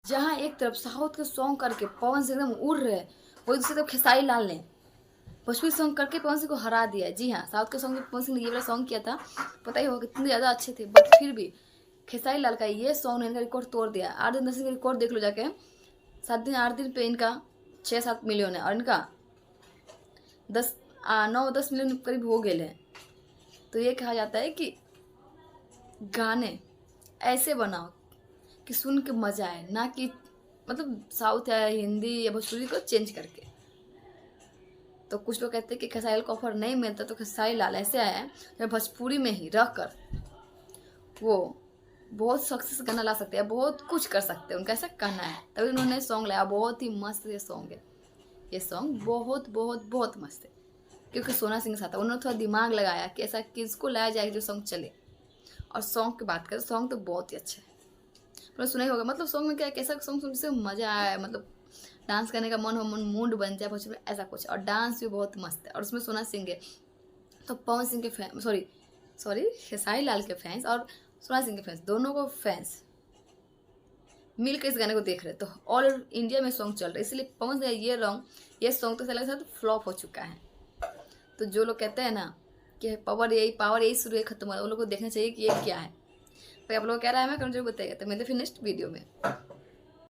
जहाँ एक तरफ साउथ के सॉन्ग करके पवन सिंह एकदम उड़ रहे, वही दूसरी तरफ खेसारी लाल ने भोजपुरी सॉन्ग करके पवन सिंह को हरा दिया। जी हाँ, साउथ के सॉन्ग में पवन सिंह ने ये वाला सॉन्ग किया था, पता ही होगा कितने ज़्यादा अच्छे थे, बट फिर भी खेसारी लाल का ये सॉन्ग ने इनका रिकॉर्ड तोड़ दिया। 8 दिन 10 दिन का रिकॉर्ड देख लो जाके, 7 दिन 8 दिन पे इनका 6-7 मिलियन है, और इनका 9-10 मिलियन करीब हो गए हैं। तो ये कहा जाता है कि गाने ऐसे बनाओ कि सुन के मजा आए, ना कि मतलब साउथ या हिंदी या भोजपुरी को चेंज करके। तो कुछ लोग कहते हैं कि खेसारी लाल को ऑफर नहीं मिलता, तो खेसारी लाल ऐसे आया है जब भोजपुरी में ही रह कर वो बहुत सक्सेस गाना ला सकते हैं, बहुत कुछ कर सकते हैं, उनका ऐसा कहना है। तभी उन्होंने सॉन्ग लाया, बहुत ही मस्त ये सॉन्ग है। ये सॉन्ग बहुत बहुत बहुत मस्त है, क्योंकि सोना सिंह के साथ था। उन्होंने थोड़ा दिमाग लगाया कि ऐसा किसको लाया जाए जो सॉन्ग चले। और सॉन्ग की बात करें, सॉन्ग तो बहुत ही अच्छा है, मतलब सुना ही होगा। मतलब सॉन्ग में क्या, कैसा सॉन्ग सुनने से मज़ा आया, मतलब डांस करने का मन हो, मन मूड बन जाए भोजपुरी ऐसा कुछ। और डांस भी बहुत मस्त है, और उसमें सोना सिंह है। तो पवन सिंह के फैन, सॉरी खेसारी लाल के फैंस और सोना सिंह के फैंस, दोनों को फैंस मिलकर इस गाने को देख रहे। तो ऑल इंडिया में सॉन्ग चल रहा है, इसलिए पवन सिंह ये सॉन्ग तो साथ फ्लॉप हो चुका है। तो जो लोग कहते हैं ना कि पावर यही शुरू खत्म हो, उन लोगों को देखना चाहिए कि ये क्या है। तो आप लोग क्या राय है, मैं कमेंट जरूर बताइएगा। तो मिलते फिर नेक्स्ट वीडियो में।